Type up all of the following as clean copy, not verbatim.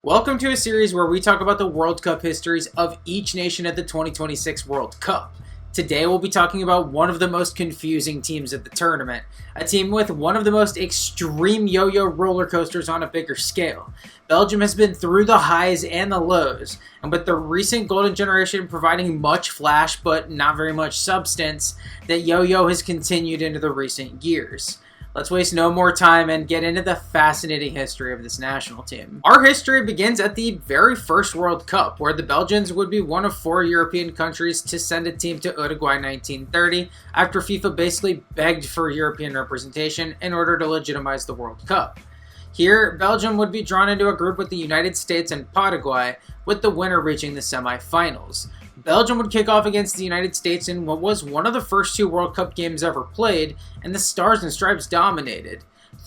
Welcome to a series where we talk about the World Cup histories of each nation at the 2026 World Cup. Today we'll be talking about one of the most confusing teams at the tournament, a team with one of the most extreme yo-yo roller coasters on a bigger scale. Belgium has been through the highs and the lows, and with the recent golden generation providing much flash but not very much substance, that yo-yo has continued into the recent years. Let's waste no more time and get into the fascinating history of this national team. Our history begins at the very first World Cup, where the Belgians would be one of 4 European countries to send a team to Uruguay in 1930, after FIFA basically begged for European representation in order to legitimize the World Cup. Here, Belgium would be drawn into a group with the United States and Paraguay, with the winner reaching the semi-finals. Belgium would kick off against the United States in what was one of the first 2 World Cup games ever played, and the Stars and Stripes dominated.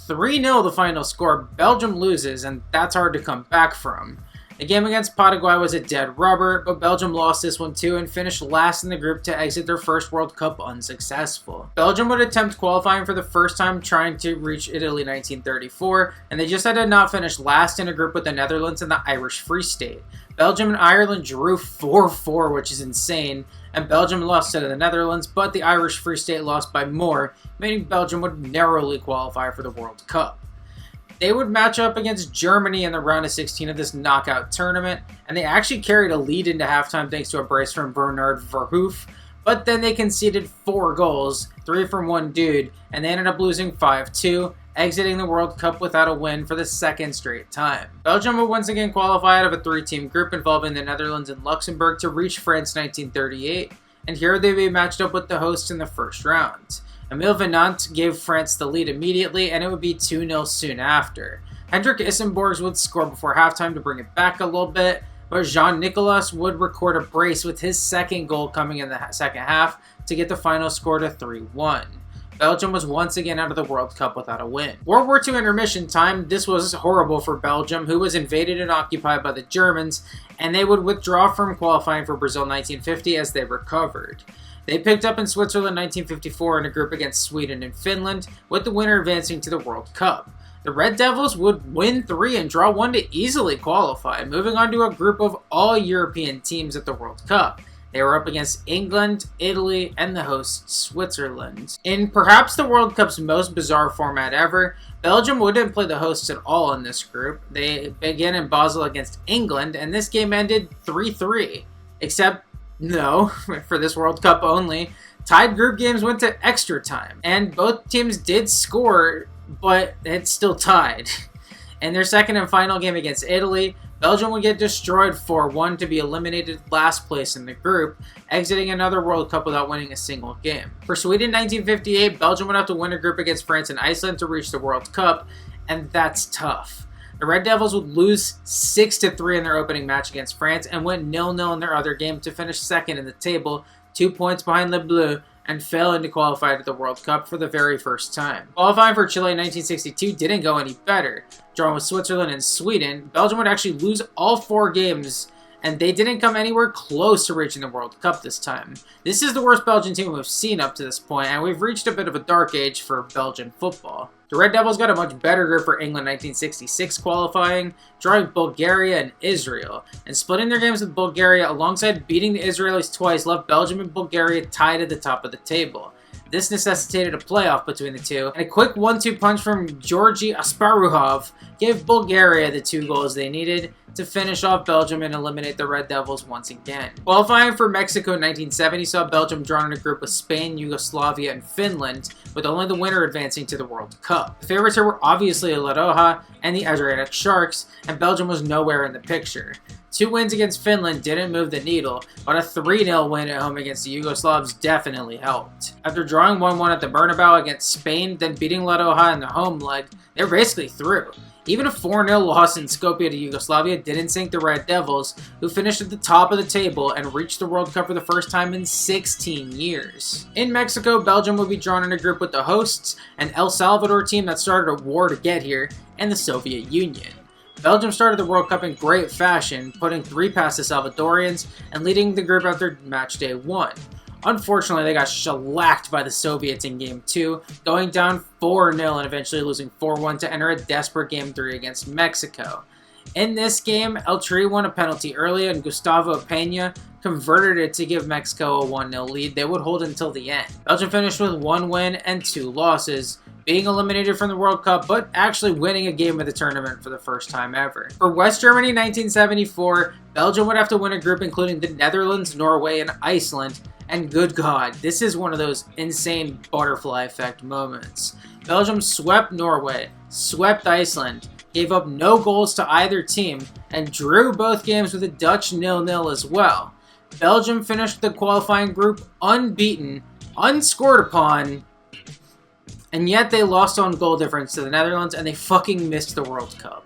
3-0 the final score. Belgium loses, and that's hard to come back from. The game against Paraguay was a dead rubber, but Belgium lost this one too and finished last in the group to exit their first World Cup unsuccessful. Belgium would attempt qualifying for the first time, trying to reach Italy in 1934, and they just had to not finish last in a group with the Netherlands and the Irish Free State. Belgium and Ireland drew 4-4, which is insane, and Belgium lost to the Netherlands, but the Irish Free State lost by more, meaning Belgium would narrowly qualify for the World Cup. They would match up against Germany in the round of 16 of this knockout tournament, and they actually carried a lead into halftime thanks to a brace from Bernard Verhoef, but then they conceded 4 goals, 3 from one dude, and they ended up losing 5-2, exiting the World Cup without a win for the second straight time. Belgium would once again qualify out of a 3-team group involving the Netherlands and Luxembourg to reach France 1938, and here they would be matched up with the hosts in the first round. Emile Venant gave France the lead immediately, and it would be 2-0 soon after. Hendrik Issenborgs would score before halftime to bring it back a little bit, but Jean-Nicolas would record a brace with his second goal coming in the second half to get the final score to 3-1. Belgium was once again out of the World Cup without a win. World War II intermission time, this was horrible for Belgium, who was invaded and occupied by the Germans, and they would withdraw from qualifying for Brazil 1950 as they recovered. They picked up in Switzerland 1954 in a group against Sweden and Finland, with the winner advancing to the World Cup. The Red Devils would win 3 and draw 1 to easily qualify, moving on to a group of all European teams at the World Cup. They were up against England, Italy, and the host Switzerland. In perhaps the World Cup's most bizarre format ever, Belgium wouldn't play the hosts at all in this group. They began in Basel against England, and this game ended 3-3. Except, no, for this World Cup only, tied group games went to extra time, and both teams did score, but it's still tied. In their second and final game against Italy, Belgium would get destroyed 4-1 to be eliminated last place in the group, exiting another World Cup without winning a single game. For Sweden 1958, Belgium would have to win a group against France and Iceland to reach the World Cup, and that's tough. The Red Devils would lose 6-3 in their opening match against France and went 0-0 in their other game to finish second in the table, 2 points behind Les Bleus, and failing to qualify to the World Cup for the very first time. Qualifying for Chile in 1962 didn't go any better. Drawing with Switzerland and Sweden, Belgium would actually lose all 4 games, and they didn't come anywhere close to reaching the World Cup this time. This is the worst Belgian team we've seen up to this point, and we've reached a bit of a dark age for Belgian football. The Red Devils got a much better group for England 1966 qualifying, drawing Bulgaria and Israel, and splitting their games with Bulgaria alongside beating the Israelis twice left Belgium and Bulgaria tied at the top of the table. This necessitated a playoff between the two, and a quick 1-2 punch from Georgi Asparuhov gave Bulgaria the 2 goals they needed to finish off Belgium and eliminate the Red Devils once again. Qualifying for Mexico in 1970 saw Belgium drawn in a group with Spain, Yugoslavia, and Finland, with only the winner advancing to the World Cup. The favorites here were obviously La Roja and the Adriatic Sharks, and Belgium was nowhere in the picture. 2 wins against Finland didn't move the needle, but a 3-0 win at home against the Yugoslavs definitely helped. After drawing 1-1 at the Bernabeu against Spain, then beating La Roja in the home leg, they were basically through. Even a 4-0 loss in Skopje to Yugoslavia didn't sink the Red Devils, who finished at the top of the table and reached the World Cup for the first time in 16 years. In Mexico, Belgium would be drawn in a group with the hosts, an El Salvador team that started a war to get here, and the Soviet Union. Belgium started the World Cup in great fashion, putting 3 past the Salvadorians and leading the group after match day 1. Unfortunately, they got shellacked by the Soviets in Game 2, going down 4-0 and eventually losing 4-1 to enter a desperate Game 3 against Mexico. In this game, El Tri won a penalty early and Gustavo Peña converted it to give Mexico a 1-0 lead. They would hold until the end. Belgium finished with 1 win and 2 losses, being eliminated from the World Cup, but actually winning a game of the tournament for the first time ever. For West Germany 1974, Belgium would have to win a group including the Netherlands, Norway, and Iceland, and good God, this is one of those insane butterfly effect moments. Belgium swept Norway, swept Iceland, gave up no goals to either team, and drew both games with a Dutch 0-0 as well. Belgium finished the qualifying group unbeaten, unscored upon, and yet they lost on goal difference to the Netherlands, and they fucking missed the World Cup.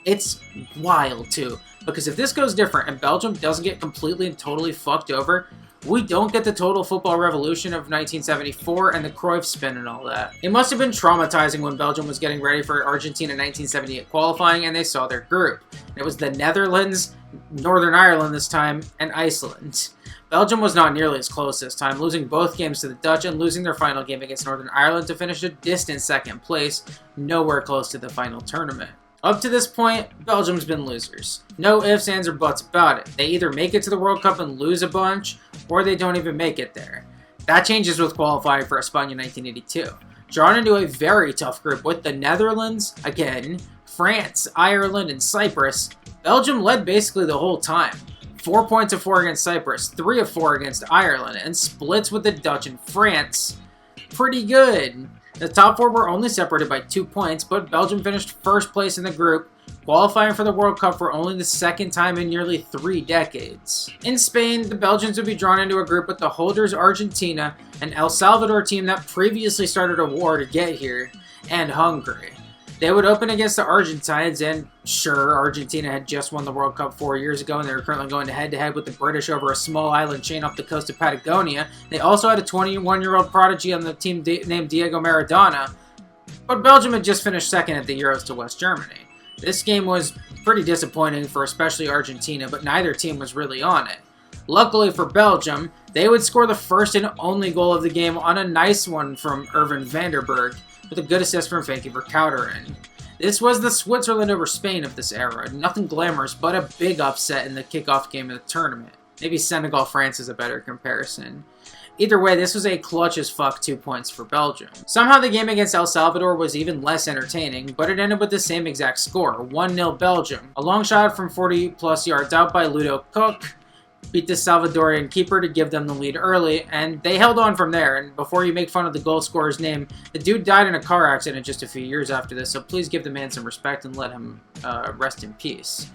It's wild, too, because if this goes different and Belgium doesn't get completely and totally fucked over, we don't get the total football revolution of 1974 and the Cruyff spin and all that. It must have been traumatizing when Belgium was getting ready for Argentina 1978 qualifying and they saw their group. It was the Netherlands, Northern Ireland this time, and Iceland. Belgium was not nearly as close this time, losing both games to the Dutch and losing their final game against Northern Ireland to finish a distant second place, nowhere close to the final tournament. Up to this point, Belgium's been losers. No ifs, ands, or buts about it. They either make it to the World Cup and lose a bunch, or they don't even make it there. That changes with qualifying for España 1982. Drawn into a very tough group with the Netherlands, again, France, Ireland, and Cyprus, Belgium led basically the whole time. 4 points of 4 against Cyprus, 3 of 4 against Ireland, and splits with the Dutch and France. Pretty good. The top 4 were only separated by 2 points, but Belgium finished first place in the group, qualifying for the World Cup for only the second time in nearly 3 decades. In Spain, the Belgians would be drawn into a group with the holders Argentina, an El Salvador team that previously started a war to get here, and Hungary. They would open against the Argentines, and sure, Argentina had just won the World Cup 4 years ago, and they were currently going head-to-head with the British over a small island chain off the coast of Patagonia. They also had a 21-year-old prodigy on the team named Diego Maradona, but Belgium had just finished second at the Euros to West Germany. This game was pretty disappointing for especially Argentina, but neither team was really on it. Luckily for Belgium, they would score the first and only goal of the game on a nice one from Erwin van der Berg, with a good assist from Frankie Verkouteren. This was the Switzerland over Spain of this era. Nothing glamorous, but a big upset in the kickoff game of the tournament. Maybe Senegal-France is a better comparison. Either way, this was a clutch as fuck 2 points for Belgium. Somehow the game against El Salvador was even less entertaining, but it ended with the same exact score, 1-0 Belgium. A long shot from 40 plus yards out by Ludo Cook beat the Salvadorian keeper to give them the lead early, and they held on from there. And before you make fun of the goal scorer's name, the dude died in a car accident just a few years after this, so please give the man some respect and let him rest in peace.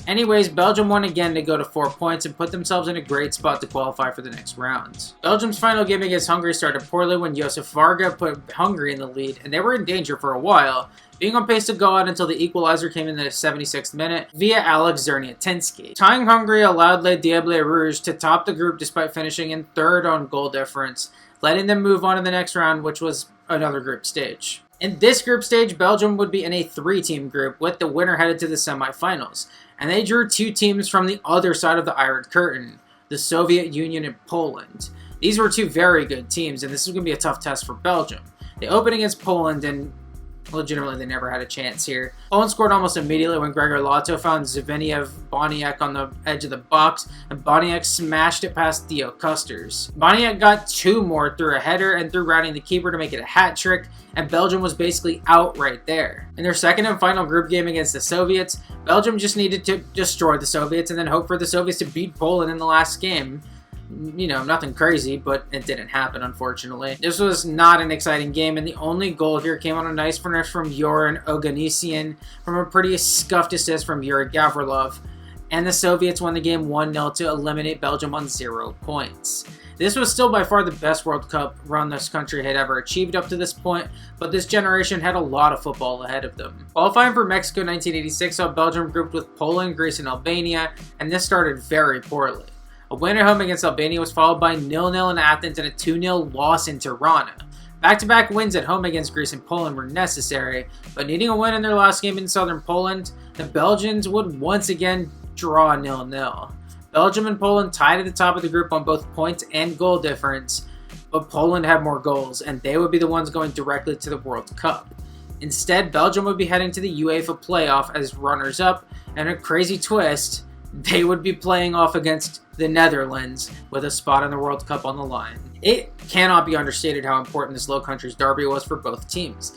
Anyways, Belgium won again to go to 4 points and put themselves in a great spot to qualify for the next round. Belgium's final game against Hungary started poorly when Josef Varga put Hungary in the lead, and they were in danger for a while, being on pace to go out until the equalizer came in the 76th minute via Alex Zerniatinsky. Tying Hungary allowed Les Diables Rouges to top the group despite finishing in third on goal difference, letting them move on to the next round, which was another group stage. In this group stage, Belgium would be in a 3-team group, with the winner headed to the semifinals, and they drew 2 teams from the other side of the Iron Curtain, the Soviet Union and Poland. These were 2 very good teams, and this is going to be a tough test for Belgium. They opened against Poland, and legitimately, they never had a chance here. Poland scored almost immediately when Gregor Lato found Zbigniew Boniek on the edge of the box, and Boniek smashed it past Theo Kusters. Boniek got 2 more through a header and through routing the keeper to make it a hat trick, and Belgium was basically out right there. In their second and final group game against the Soviets, Belgium just needed to destroy the Soviets and then hope for the Soviets to beat Poland in the last game. You know, nothing crazy, but it didn't happen, unfortunately. This was not an exciting game, and the only goal here came on a nice finish from Joran Oganessian from a pretty scuffed assist from Yuri Gavrilov, and the Soviets won the game 1-0 to eliminate Belgium on 0 points. This was still by far the best World Cup run this country had ever achieved up to this point, but this generation had a lot of football ahead of them. Qualifying for Mexico 1986 saw Belgium grouped with Poland, Greece, and Albania, and this started very poorly. A win at home against Albania was followed by 0-0 in Athens and a 2-0 loss in Tirana. Back-to-back wins at home against Greece and Poland were necessary, but needing a win in their last game in southern Poland, the Belgians would once again draw 0-0. Belgium and Poland tied at the top of the group on both points and goal difference, but Poland had more goals, and they would be the ones going directly to the World Cup. Instead, Belgium would be heading to the UEFA playoff as runners-up, and a crazy twist, they would be playing off against the Netherlands with a spot in the World Cup on the line. It cannot be understated how important this Low Countries derby was for both teams.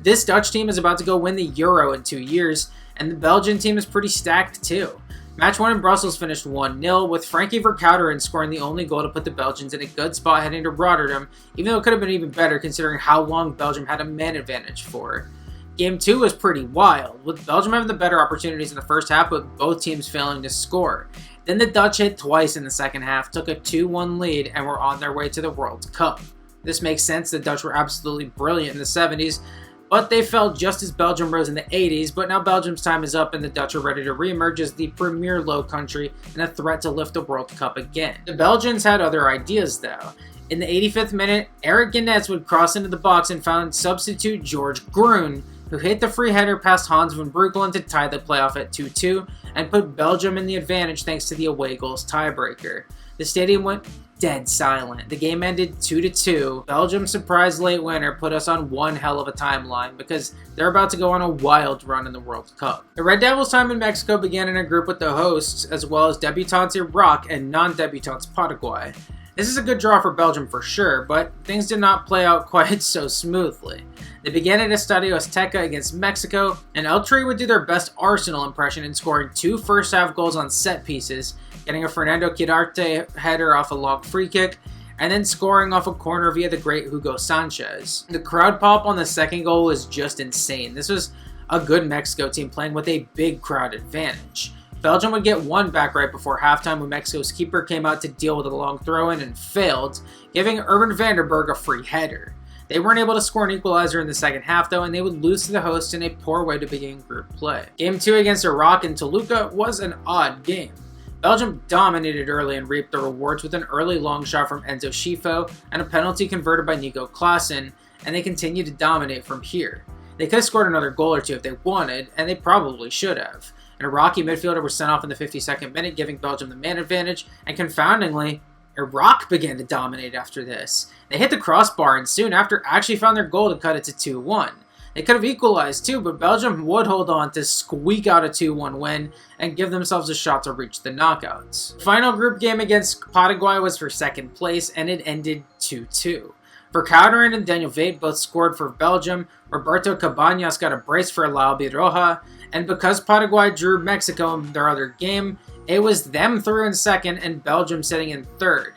This Dutch team is about to go win the Euro in 2 years, and the Belgian team is pretty stacked too. Match 1 in Brussels finished 1-0, with Frankie Verkouteren scoring the only goal to put the Belgians in a good spot heading to Rotterdam, even though it could have been even better considering how long Belgium had a man advantage for. Game 2 was pretty wild, with Belgium having the better opportunities in the first half, but both teams failing to score. Then the Dutch hit twice in the second half, took a 2-1 lead, and were on their way to the World Cup. This makes sense, the Dutch were absolutely brilliant in the 70s, but they fell just as Belgium rose in the 80s, but now Belgium's time is up and the Dutch are ready to re-emerge as the premier low country and a threat to lift the World Cup again. The Belgians had other ideas though. In the 85th minute, Eric Guinness would cross into the box and found substitute George Groen, who hit the free header past Hans van Breukelen to tie the playoff at 2-2 and put Belgium in the advantage thanks to the away goals tiebreaker. The stadium went dead silent. The game ended 2-2. Belgium's surprise late winner put us on one hell of a timeline because they're about to go on a wild run in the World Cup. The Red Devils' time in Mexico began in a group with the hosts, as well as debutants Iraq and non-debutants Paraguay. This is a good draw for Belgium for sure, but things did not play out quite so smoothly. They began at Estadio Azteca against Mexico, and El Tri would do their best Arsenal impression in scoring 2 first-half goals on set pieces, getting a Fernando Quirarte header off a long free kick, and then scoring off a corner via the great Hugo Sanchez. The crowd pop on the second goal was just insane. This was a good Mexico team playing with a big crowd advantage. Belgium would get one back right before halftime when Mexico's keeper came out to deal with a long throw-in and failed, giving Urban Vandenberg a free header. They weren't able to score an equalizer in the second half though, and they would lose to the hosts in a poor way to begin group play. Game 2 against Iraq in Toluca was an odd game. Belgium dominated early and reaped the rewards with an early long shot from Enzo Schifo and a penalty converted by Nico Klaassen, and they continued to dominate from here. They could have scored another goal or two if they wanted, and they probably should have. An Iraqi midfielder was sent off in the 52nd minute, giving Belgium the man advantage, and confoundingly, Iraq began to dominate after this. They hit the crossbar and soon after actually found their goal to cut it to 2-1. They could have equalized too, but Belgium would hold on to squeak out a 2-1 win and give themselves a shot to reach the knockouts. The final group game against Paraguay was for second place, and it ended 2-2. Verkouteren and Daniel Veit both scored for Belgium, Roberto Cabañas got a brace for La Albiroja, and because Paraguay drew Mexico in their other game, it was them through in second and Belgium sitting in third.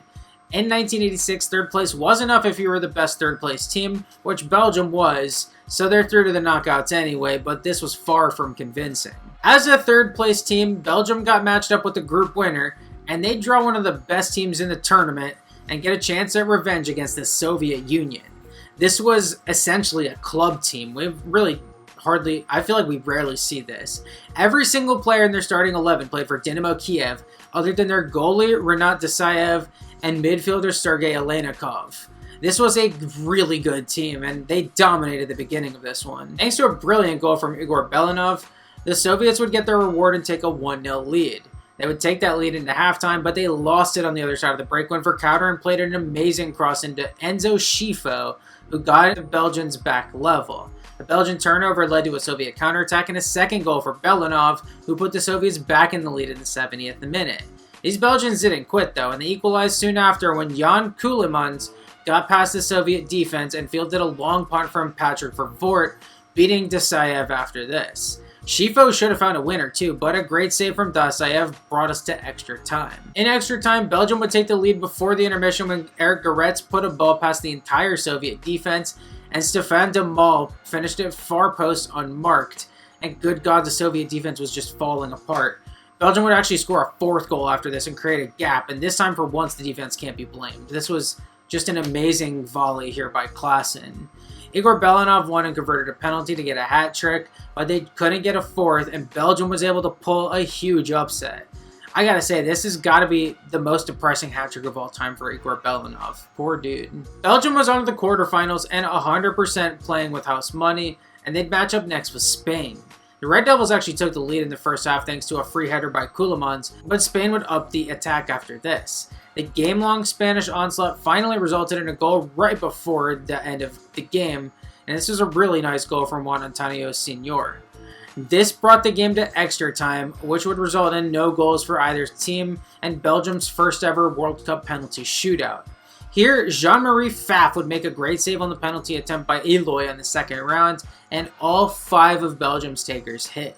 In 1986, third place was enough if you were the best third place team, which Belgium was, so they're through to the knockouts anyway, but this was far from convincing. As a third place team, Belgium got matched up with the group winner, and they draw one of the best teams in the tournament and get a chance at revenge against the Soviet Union. This was essentially a club team. We've really I feel like we rarely see this. Every single player in their starting 11 played for Dynamo Kiev, other than their goalie Renat Desaev and midfielder Sergei Alenikov. This was a really good team, and they dominated the beginning of this one. Thanks to a brilliant goal from Igor Belanov, the Soviets would get their reward and take a 1-0 lead. They would take that lead into halftime, but they lost it on the other side of the break when Verkouteren played an amazing cross into Enzo Schifo, who got the Belgians back level. The Belgian turnover led to a Soviet counterattack and a second goal for Belanov, who put the Soviets back in the lead in the 70th minute. These Belgians didn't quit though, and they equalized soon after when Jan Keulemans got past the Soviet defense and fielded a long punt from Patrick Vervoort, beating Desaev after this. Schifo should have found a winner too, but a great save from Desaev brought us to extra time. In extra time, Belgium would take the lead before the intermission when Eric Goretz put a ball past the entire Soviet defense, and Stefan de Mal finished it far post unmarked, and good God, the Soviet defense was just falling apart. Belgium would actually score a fourth goal after this and create a gap, and this time for once the defense can't be blamed. This was just an amazing volley here by Klaassen. Igor Belanov won and converted a penalty to get a hat trick, but they couldn't get a fourth, and Belgium was able to pull a huge upset. I gotta say, this has gotta be the most depressing hat trick of all time for Igor Belanov. Poor dude. Belgium was on to the quarterfinals and 100% playing with house money, and they'd match up next with Spain. The Red Devils actually took the lead in the first half thanks to a free header by Keulemans, but Spain would up the attack after this. The game-long Spanish onslaught finally resulted in a goal right before the end of the game, and this was a really nice goal from Juan Antonio Senior. This brought the game to extra time, which would result in no goals for either team and Belgium's first ever World Cup penalty shootout. Here, Jean-Marie Pfaff would make a great save on the penalty attempt by Eloy in the second round, and all 5 of Belgium's takers hit.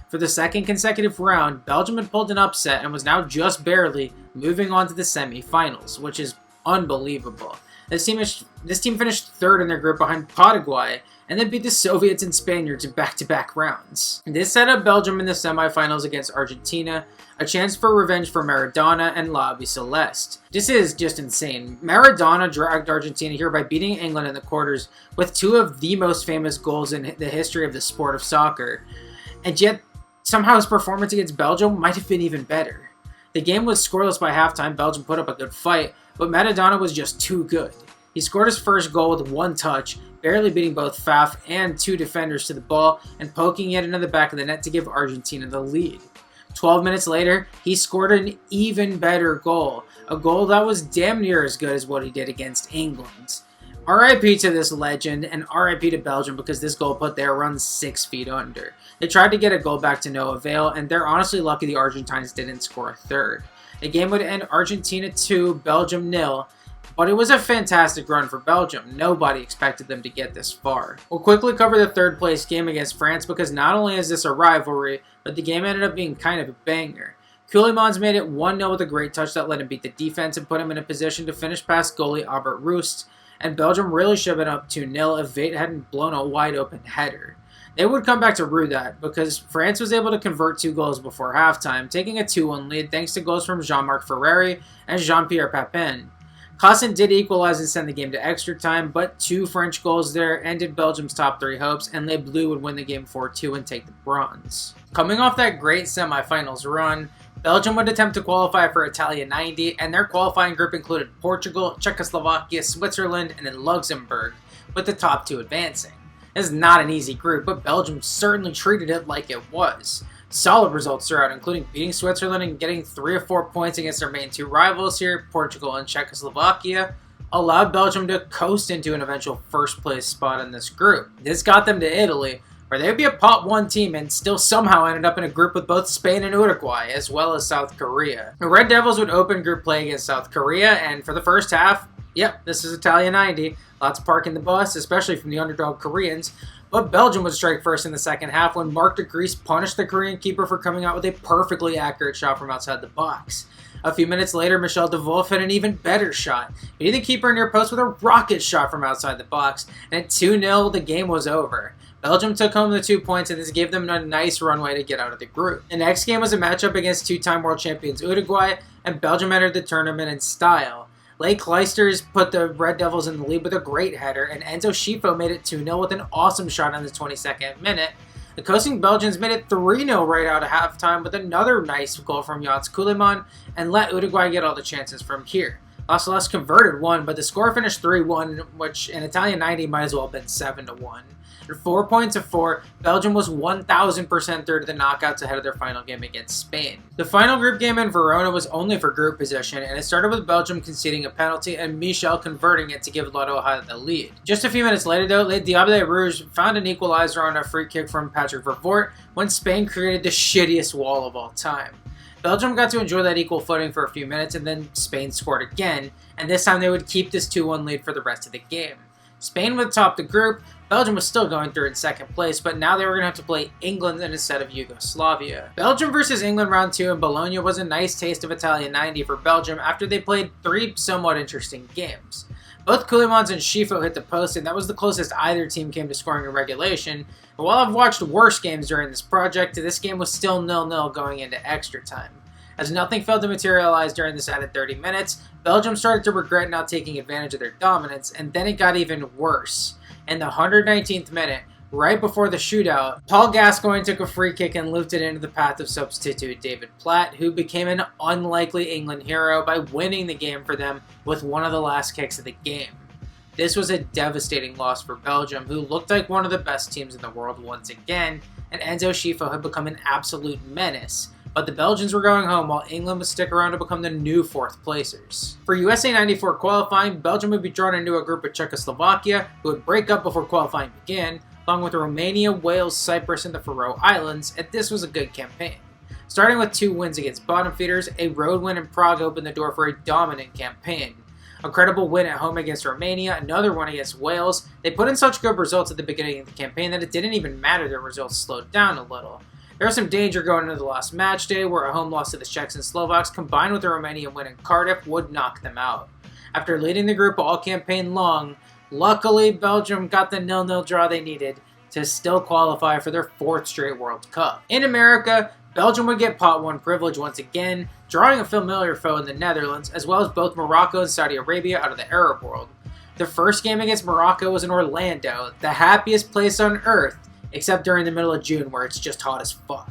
For the second consecutive round, Belgium had pulled an upset and was now just barely moving on to the semi-finals, which is unbelievable. This team finished third in their group behind Paraguay, and then beat the Soviets and Spaniards in back-to-back rounds. This set up Belgium in the semifinals against Argentina, a chance for revenge for Maradona and La Celeste. This is just insane. Maradona dragged Argentina here by beating England in the quarters with 2 of the most famous goals in the history of the sport of soccer. And yet, somehow his performance against Belgium might have been even better. The game was scoreless by halftime. Belgium put up a good fight, but Maradona was just too good. He scored his first goal with 1 touch, barely beating both Pfaff and 2 defenders to the ball and poking it into the back of the net to give Argentina the lead. 12 minutes later, he scored an even better goal, a goal that was damn near as good as what he did against England. RIP to this legend, and RIP to Belgium because this goal put their run 6 feet under. They tried to get a goal back to no avail, and they're honestly lucky the Argentines didn't score a third. The game would end Argentina 2, Belgium 0, but it was a fantastic run for Belgium. Nobody expected them to get this far. We'll quickly cover the third place game against France because not only is this a rivalry, but the game ended up being kind of a banger. Keulemans made it 1-0 with a great touch that let him beat the defense and put him in a position to finish past goalie Albert Roost, and Belgium really should have been up 2-0 if Vate hadn't blown a wide open header. They would come back to rue that because France was able to convert 2 goals before halftime, taking a 2-1 lead thanks to goals from Jean-Marc Ferreri and Jean-Pierre Papin. Klassen did equalize and send the game to extra time, but 2 French goals there ended Belgium's top 3 hopes, and Les Bleus would win the game 4-2 and take the bronze. Coming off that great semifinals run, Belgium would attempt to qualify for Italia 90, and their qualifying group included Portugal, Czechoslovakia, Switzerland, and then Luxembourg, with the top 2 advancing. This is not an easy group, but Belgium certainly treated it like it was. Solid results throughout, including beating Switzerland and getting 3 or 4 points against their main 2 rivals here, Portugal and Czechoslovakia, allowed Belgium to coast into an eventual first place spot in this group. This got them to Italy, where they would be a pot 1 team and still somehow ended up in a group with both Spain and Uruguay, as well as South Korea. The Red Devils would open group play against South Korea, and for the first half, yep, this is Italia 90, lots of parking the bus, especially from the underdog Koreans. But Belgium would strike first in the second half when Marc de Gries punished the Korean keeper for coming out with a perfectly accurate shot from outside the box. A few minutes later, Michel de Wolf had an even better shot, beating the keeper near post with a rocket shot from outside the box, and at 2-0, the game was over. Belgium took home the 2 points, and this gave them a nice runway to get out of the group. The next game was a matchup against 2-time world champions Uruguay, and Belgium entered the tournament in style. Leigh Kleisters put the Red Devils in the lead with a great header, and Enzo Schifo made it 2-0 with an awesome shot in the 22nd minute. The coasting Belgians made it 3-0 right out of halftime with another nice goal from Jens Keulemans, and let Uruguay get all the chances from here. La Celeste converted 1, but the score finished 3-1, which in Italia 90 might as well have been 7-1. At 4 points of 4, Belgium was 1,000% through to the knockouts ahead of their final game against Spain. The final group game in Verona was only for group position, and it started with Belgium conceding a penalty and Michel converting it to give La Roja the lead. Just a few minutes later, though, Les Diables Rouges found an equalizer on a free kick from Patrick Vervoort when Spain created the shittiest wall of all time. Belgium got to enjoy that equal footing for a few minutes, and then Spain scored again, and this time they would keep this 2-1 lead for the rest of the game. Spain would top the group. Belgium was still going through in second place, but now they were going to have to play England instead of Yugoslavia. Belgium versus England round 2 in Bologna was a nice taste of Italia 90 for Belgium after they played 3 somewhat interesting games. Both Keulemans and Schifo hit the post, and that was the closest either team came to scoring in regulation. But while I've watched worse games during this project, this game was still 0-0 going into extra time. As nothing failed to materialize during this added 30 minutes, Belgium started to regret not taking advantage of their dominance, and then it got even worse. In the 119th minute, right before the shootout, Paul Gascoigne took a free kick and looped it into the path of substitute David Platt, who became an unlikely England hero by winning the game for them with one of the last kicks of the game. This was a devastating loss for Belgium, who looked like one of the best teams in the world once again, and Enzo Schifo had become an absolute menace, but the Belgians were going home while England would stick around to become the new 4th placers. For USA 94 qualifying, Belgium would be drawn into a group with Czechoslovakia, who would break up before qualifying began, along with Romania, Wales, Cyprus, and the Faroe Islands, and this was a good campaign. Starting with 2 wins against bottom feeders, a road win in Prague opened the door for a dominant campaign. A credible win at home against Romania, another one against Wales. They put in such good results at the beginning of the campaign that it didn't even matter their results slowed down a little. There was some danger going into the last match day where a home loss to the Czechs and Slovaks combined with a Romanian win in Cardiff would knock them out. After leading the group all campaign long, luckily Belgium got the 0-0 draw they needed to still qualify for their 4th straight World Cup. In America, Belgium would get pot 1 privilege once again, drawing a familiar foe in the Netherlands, as well as both Morocco and Saudi Arabia out of the Arab world. The first game against Morocco was in Orlando, the happiest place on earth, except during the middle of June where it's just hot as fuck.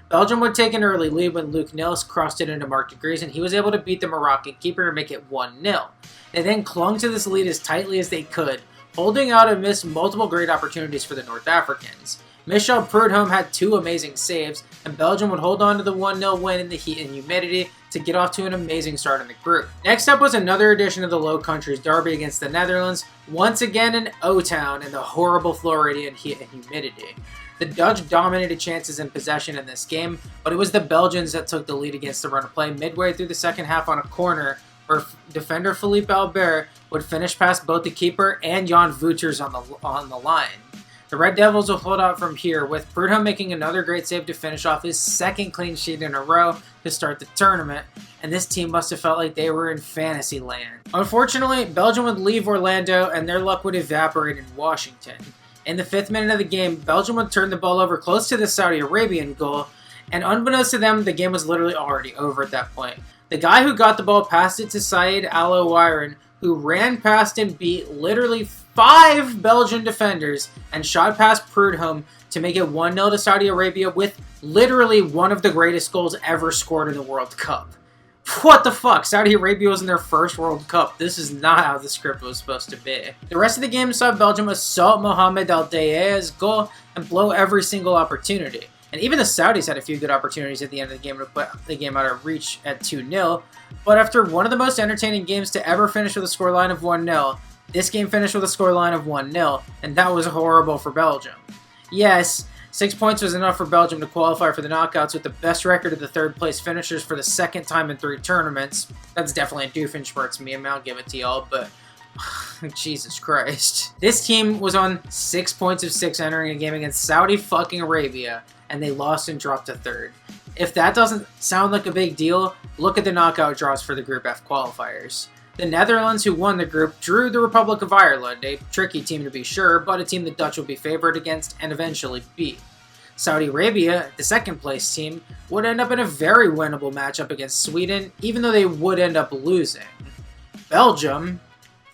Belgium would take an early lead when Luc Nils crossed it into marked degrees, and he was able to beat the Moroccan keeper to make it 1-0. They then clung to this lead as tightly as they could, holding out and missed multiple great opportunities for the North Africans. Michel Prudhomme had 2 amazing saves, and Belgium would hold on to the 1-0 win in the heat and humidity to get off to an amazing start in the group. Next up was another edition of the Low Countries derby against the Netherlands, once again in O-Town in the horrible Floridian heat and humidity. The Dutch dominated chances and possession in this game, but it was the Belgians that took the lead against the run of play midway through the second half on a corner where defender Philippe Albert would finish past both the keeper and Jan Wouters on the line. The Red Devils will hold out from here, with Prudhomme making another great save to finish off his 2nd clean sheet in a row to start the tournament, and this team must have felt like they were in fantasy land. Unfortunately, Belgium would leave Orlando and their luck would evaporate in Washington. In the 5th minute of the game, Belgium would turn the ball over close to the Saudi Arabian goal, and unbeknownst to them, the game was literally already over at that point. The guy who got the ball passed it to Said Al-Owairan, who ran past and beat literally 5 Belgian defenders and shot past Prudhomme to make it 1-0 to Saudi Arabia with literally one of the greatest goals ever scored in the World Cup. What the fuck? Saudi Arabia was in their 1st World Cup. This is not how the script was supposed to be. The rest of the game saw Belgium assault Mohamed Al Daya's goal and blow every single opportunity. And even the Saudis had a few good opportunities at the end of the game to put the game out of reach at 2-0. But after one of the most entertaining games to ever finish with a scoreline of 1-0, this game finished with a scoreline of 1-0, and that was horrible for Belgium. Yes, 6 points was enough for Belgium to qualify for the knockouts with the best record of the 3rd place finishers for the 2nd time in 3 tournaments. That's definitely a Doofenshmirtz meme, I'll give it to y'all, but Jesus Christ. This team was on 6 points of 6 entering a game against Saudi fucking Arabia, and they lost and dropped to 3rd. If that doesn't sound like a big deal, look at the knockout draws for the Group F qualifiers. The Netherlands, who won the group, drew the Republic of Ireland, a tricky team to be sure, but a team the Dutch would be favored against and eventually beat. Saudi Arabia, the 2nd place team, would end up in a very winnable matchup against Sweden, even though they would end up losing. Belgium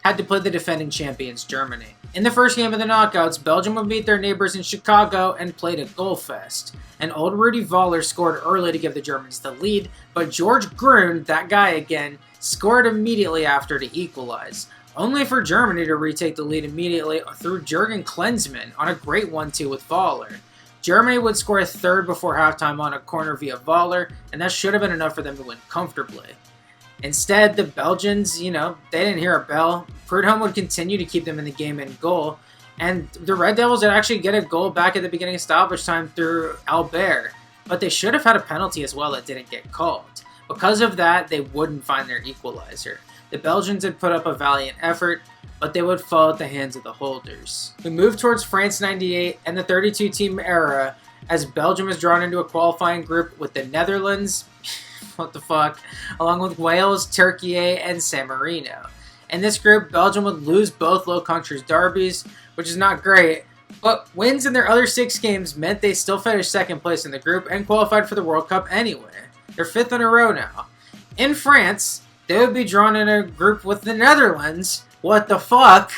had to play the defending champions Germany. In the first game of the knockouts, Belgium would meet their neighbors in Chicago and played a goal fest. And old Rudi Voller scored early to give the Germans the lead, but George Grun, that guy again, scored immediately after to equalize, only for Germany to retake the lead immediately through Jurgen Klinsmann on a great 1-2 with Voller. Germany would score a 3rd before halftime on a corner via Voller, and that should have been enough for them to win comfortably. Instead, the Belgians, they didn't hear a bell. Prudhomme would continue to keep them in the game and goal, and the Red Devils would actually get a goal back at the beginning of stoppage time through Albert, but they should have had a penalty as well that didn't get called. Because of that, they wouldn't find their equalizer. The Belgians had put up a valiant effort, but they would fall at the hands of the holders. We move towards France 98 and the 32-team era as Belgium is drawn into a qualifying group with the Netherlands, what the fuck, along with Wales, Turkey, and San Marino. In this group, Belgium would lose both Low Countries derbies, which is not great, but wins in their other 6 games meant they still finished 2nd place in the group and qualified for the World Cup anyway. They're 5th in a row now. In France, they would be drawn in a group with the Netherlands, what the fuck,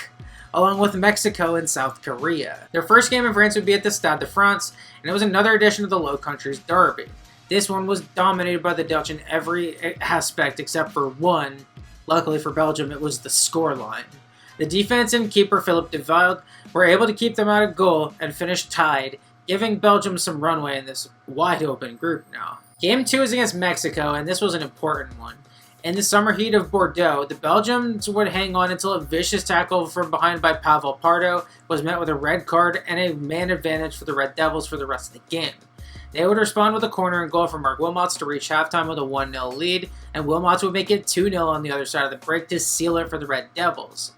along with Mexico and South Korea. Their first game in France would be at the Stade de France, and it was another edition of the Low Countries derby. This one was dominated by the Dutch in every aspect except for one. Luckily for Belgium, it was the scoreline. The defense and keeper Philippe de Wilde were able to keep them out of goal and finish tied, giving Belgium some runway in this wide-open group now. Game 2 is against Mexico, and this was an important one. In the summer heat of Bordeaux, the Belgians would hang on until a vicious tackle from behind by Pavel Pardo was met with a red card and a man advantage for the Red Devils for the rest of the game. They would respond with a corner and goal from Mark Wilmots to reach halftime with a 1-0 lead, and Wilmots would make it 2-0 on the other side of the break to seal it for the Red Devils.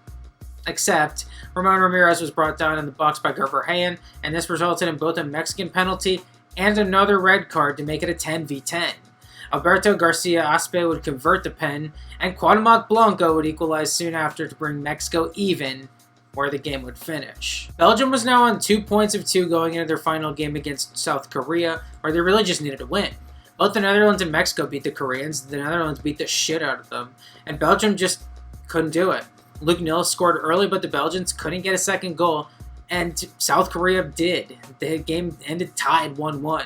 Except, Ramon Ramirez was brought down in the box by Gerber Hayen, and this resulted in both a Mexican penalty and another red card to make it a 10v10. Alberto Garcia Aspe would convert the pen, and Cuauhtemoc Blanco would equalize soon after to bring Mexico even, where the game would finish. Belgium was now on 2 points of 2 going into their final game against South Korea, where they really just needed to win. Both the Netherlands and Mexico beat the Koreans, the Netherlands beat the shit out of them, and Belgium just couldn't do it. Luke Nils scored early, but the Belgians couldn't get a second goal, and South Korea did. The game ended tied 1-1.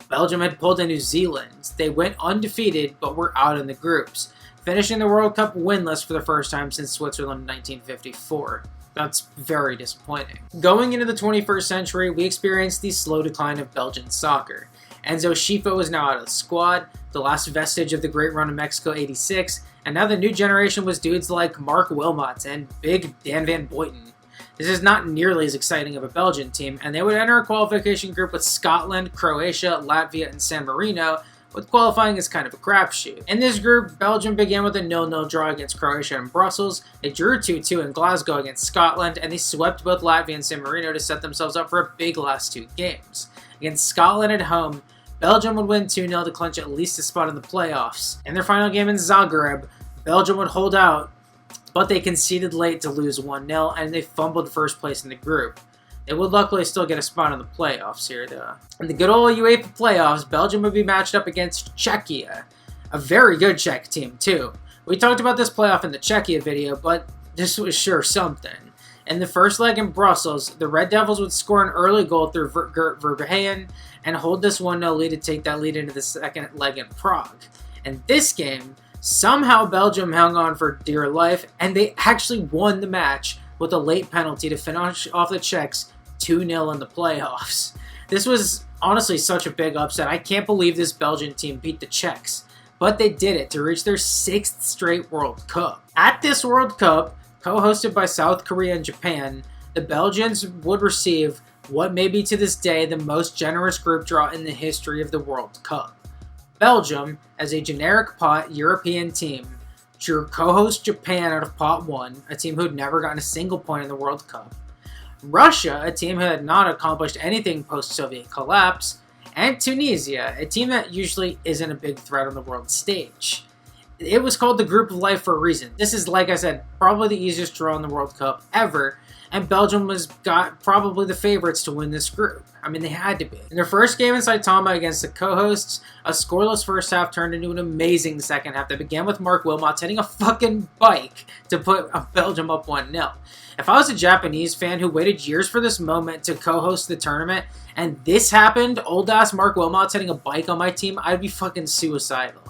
Belgium had pulled a New Zealand. They went undefeated, but were out in the groups, finishing the World Cup winless for the first time since Switzerland in 1954. That's very disappointing. Going into the 21st century, we experienced the slow decline of Belgian soccer. Enzo Schifo was now out of the squad, the last vestige of the great run of Mexico '86, and now the new generation was dudes like Mark Wilmots and Big Dan Van Boyten. This is not nearly as exciting of a Belgian team, and they would enter a qualification group with Scotland, Croatia, Latvia, and San Marino, with qualifying as kind of a crapshoot. In this group, Belgium began with a 0-0 draw against Croatia in Brussels, they drew 2-2 in Glasgow against Scotland, and they swept both Latvia and San Marino to set themselves up for a big last 2 games. Against Scotland at home, Belgium would win 2-0 to clinch at least a spot in the playoffs. In their final game in Zagreb, Belgium would hold out, but they conceded late to lose 1-0, and they fumbled first place in the group. They would luckily still get a spot in the playoffs here, though. In the good old UEFA playoffs, Belgium would be matched up against Czechia, a very good Czech team, too. We talked about this playoff in the Czechia video, but this was sure something. In the first leg in Brussels, the Red Devils would score an early goal through Gert Verheyen and hold this 1-0 lead to take that lead into the second leg in Prague. In this game, somehow Belgium hung on for dear life, and they actually won the match with a late penalty to finish off the Czechs 2-0 in the playoffs. This was honestly such a big upset. I can't believe this Belgian team beat the Czechs, but they did it to reach their 6th straight World Cup. At this World Cup, co-hosted by South Korea and Japan, the Belgians would receive what may be to this day the most generous group draw in the history of the World Cup. Belgium, as a generic pot European team, drew co-host Japan out of pot 1, a team who had never gotten a single point in the World Cup. Russia, a team who had not accomplished anything post-Soviet collapse, and Tunisia, a team that usually isn't a big threat on the world stage. It was called the Group of Life for a reason. This is, like I said, probably the easiest draw in the World Cup ever, and Belgium got probably the favorites to win this group. I mean, they had to be. In their first game in Saitama against the co-hosts, a scoreless first half turned into an amazing second half that began with Mark Wilmots hitting a fucking bike to put Belgium up 1-0. If I was a Japanese fan who waited years for this moment to co-host the tournament, and this happened, old-ass Mark Wilmots hitting a bike on my team, I'd be fucking suicidal.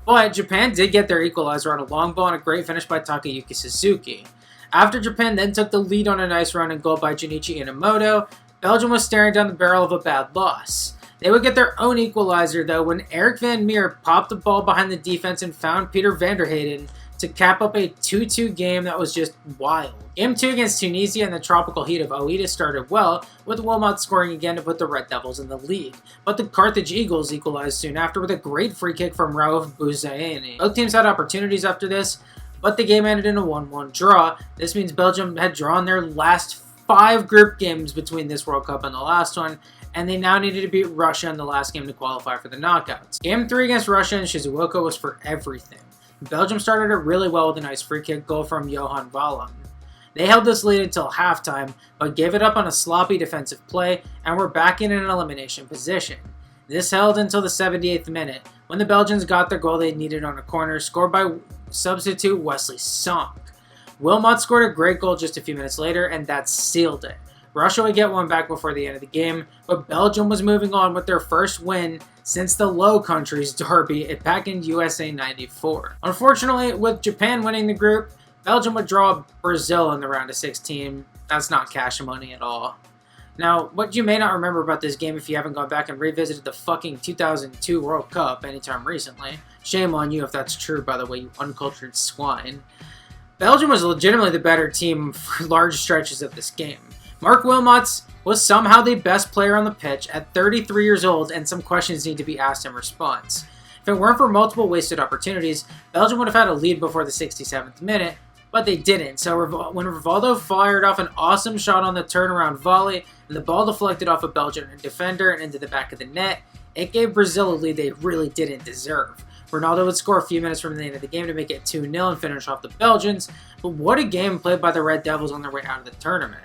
But Japan did get their equalizer on a long ball and a great finish by Takayuki Suzuki. After Japan then took the lead on a nice run and goal by Junichi Inamoto, Belgium was staring down the barrel of a bad loss. They would get their own equalizer, though, when Eric Van Meer popped the ball behind the defense and found Peter van der Heyden to cap up a 2-2 game that was just wild. Game 2 against Tunisia in the tropical heat of Oita started well, with Wilmot scoring again to put the Red Devils in the lead. But the Carthage Eagles equalized soon after with a great free kick from Raouf Bouzayeni. Both teams had opportunities after this, but the game ended in a 1-1 draw. This means Belgium had drawn their last 5 group games between this World Cup and the last one, and they now needed to beat Russia in the last game to qualify for the knockouts. Game 3 against Russia and Shizuoka was for everything. Belgium started it really well with a nice free kick goal from Johan Wallon. They held this lead until halftime, but gave it up on a sloppy defensive play and were back in an elimination position. This held until the 78th minute, when the Belgians got their goal they needed on a corner, scored by substitute Wesley Sonk. Wilmot scored a great goal just a few minutes later, and that sealed it. Russia would get one back before the end of the game, but Belgium was moving on with their first win since the Low Countries derby back in USA '94. Unfortunately, with Japan winning the group, Belgium would draw Brazil in the round of 16. That's not cash money at all. Now, what you may not remember about this game if you haven't gone back and revisited the fucking 2002 World Cup anytime recently, shame on you if that's true, by the way, you uncultured swine, Belgium was legitimately the better team for large stretches of this game. Mark Wilmots was somehow the best player on the pitch at 33 years old, and some questions need to be asked in response. If it weren't for multiple wasted opportunities, Belgium would have had a lead before the 67th minute, but they didn't. So when Rivaldo fired off an awesome shot on the turnaround volley, and the ball deflected off a Belgian defender and into the back of the net, it gave Brazil a lead they really didn't deserve. Ronaldo would score a few minutes from the end of the game to make it 2-0 and finish off the Belgians, but what a game played by the Red Devils on their way out of the tournament.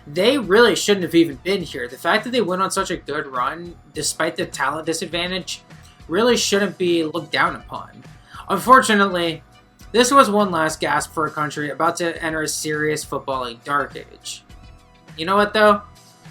They really shouldn't have even been here. The fact that they went on such a good run, despite the talent disadvantage, really shouldn't be looked down upon. Unfortunately, this was one last gasp for a country about to enter a serious footballing dark age. You know what though?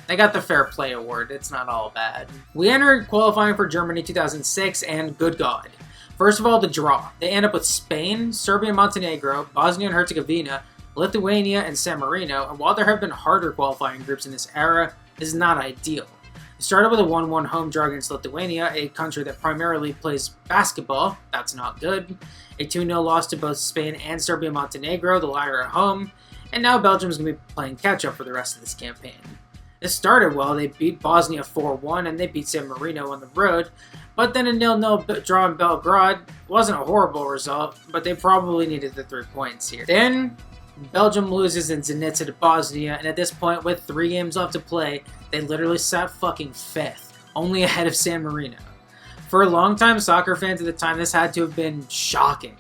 They got the Fair Play Award. It's not all bad. We entered qualifying for Germany 2006, and good God. First of all, the draw. They end up with Spain, Serbia, Montenegro, Bosnia and Herzegovina, Lithuania, and San Marino, and while there have been harder qualifying groups in this era, this is not ideal. It started with a 1-1 home draw against Lithuania, a country that primarily plays basketball. That's not good. A 2-0 loss to both Spain and Serbia and Montenegro, the latter at home, and now Belgium's going to be playing catch-up for the rest of this campaign. This started well. They beat Bosnia 4-1, and they beat San Marino on the road, but then a 0-0 draw in Belgrade wasn't a horrible result, but they probably needed the 3 points here. Then Belgium loses in Zenica to Bosnia, and at this point, with 3 games left to play, they literally sat fucking 5th, only ahead of San Marino. For a long-time soccer fans at the time, this had to have been shocking.